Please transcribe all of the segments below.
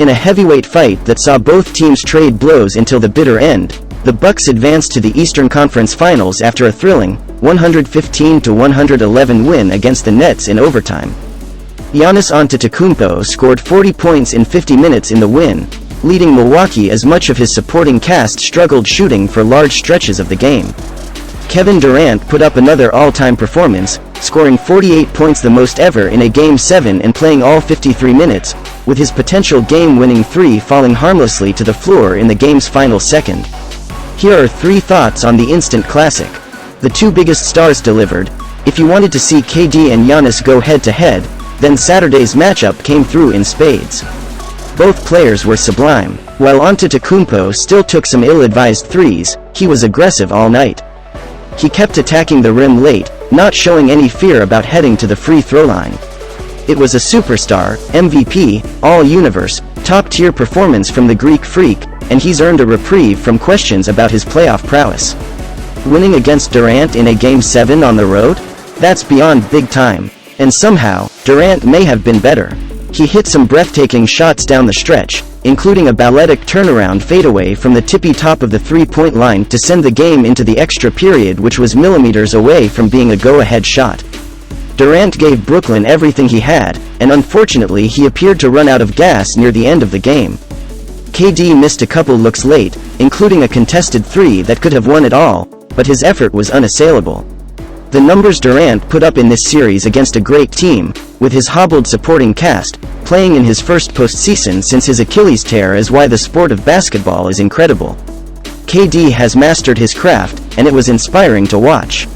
In a heavyweight fight that saw both teams trade blows until the bitter end, the Bucks advanced to the Eastern Conference Finals after a thrilling 115-111 win against the Nets in overtime. Giannis Antetokounmpo scored 40 points in 50 minutes in the win, leading Milwaukee as much of his supporting cast struggled shooting for large stretches of the game. Kevin Durant put up another all-time performance, scoring 48 points, the most ever in a Game 7, and playing all 53 minutes, with his potential game-winning three falling harmlessly to the floor in the game's final second. Here are 3 thoughts on the instant classic. The two biggest stars delivered. If you wanted to see KD and Giannis go head-to-head, then Saturday's matchup came through in spades. Both players were sublime. While Antetokounmpo still took some ill-advised threes, he was aggressive all night. He kept attacking the rim late, not showing any fear about heading to the free throw line. It was a superstar, MVP, all-universe, top-tier performance from the Greek Freak, and he's earned a reprieve from questions about his playoff prowess. Winning against Durant in a Game 7 on the road? That's beyond big time. And somehow, Durant may have been better. He hit some breathtaking shots down the stretch, including a balletic turnaround fadeaway from the tippy top of the three-point line to send the game into the extra period, which was millimeters away from being a go-ahead shot. Durant gave Brooklyn everything he had, and unfortunately he appeared to run out of gas near the end of the game. KD missed a couple looks late, including a contested three that could have won it all, but his effort was unassailable. The numbers Durant put up in this series against a great team, with his hobbled supporting cast, playing in his first postseason since his Achilles tear, is why the sport of basketball is incredible. KD has mastered his craft, and it was inspiring to watch.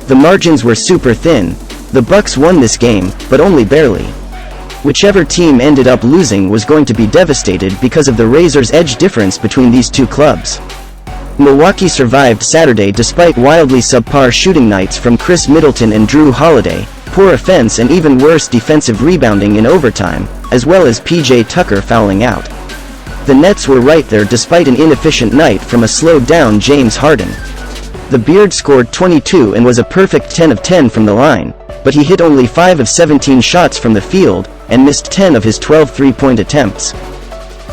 The margins were super thin. The Bucks won this game, but only barely. Whichever team ended up losing was going to be devastated because of the razor's edge difference between these two clubs. Milwaukee survived Saturday despite wildly subpar shooting nights from Chris Middleton and Drew Holiday, poor offense and even worse defensive rebounding in overtime, as well as PJ Tucker fouling out. The Nets were right there despite an inefficient night from a slowed-down James Harden. The Beard scored 22 and was a perfect 10 of 10 from the line, but he hit only 5 of 17 shots from the field, and missed 10 of his 12 three-point attempts.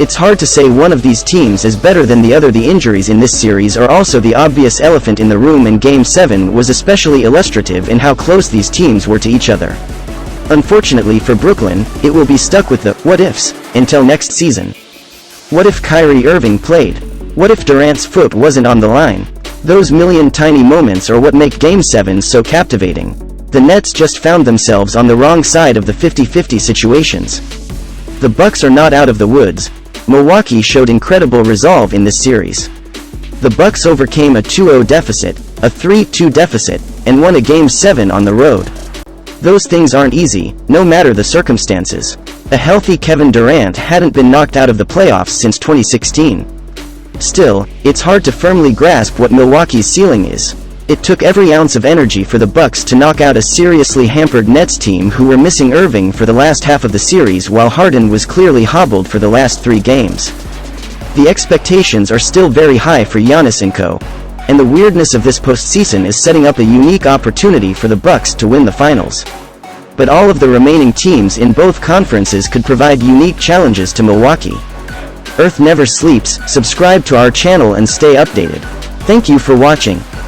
It's hard to say one of these teams is better than the other. The injuries in this series are also the obvious elephant in the room, and Game 7 was especially illustrative in how close these teams were to each other. Unfortunately for Brooklyn, it will be stuck with the what-ifs until next season. What if Kyrie Irving played? What if Durant's foot wasn't on the line? Those million tiny moments are what make Game 7 so captivating. The Nets just found themselves on the wrong side of the 50-50 situations. The Bucks are not out of the woods. Milwaukee showed incredible resolve in this series. The Bucks overcame a 2-0 deficit, a 3-2 deficit, and won a Game 7 on the road. Those things aren't easy, no matter the circumstances. A healthy Kevin Durant hadn't been knocked out of the playoffs since 2016. Still, it's hard to firmly grasp what Milwaukee's ceiling is. It took every ounce of energy for the Bucks to knock out a seriously hampered Nets team who were missing Irving for the last half of the series, while Harden was clearly hobbled for the last 3 games. The expectations are still very high for Giannis and co., and the weirdness of this postseason is setting up a unique opportunity for the Bucks to win the finals. But all of the remaining teams in both conferences could provide unique challenges to Milwaukee. Earth never sleeps. Subscribe to our channel and stay updated. Thank you for watching.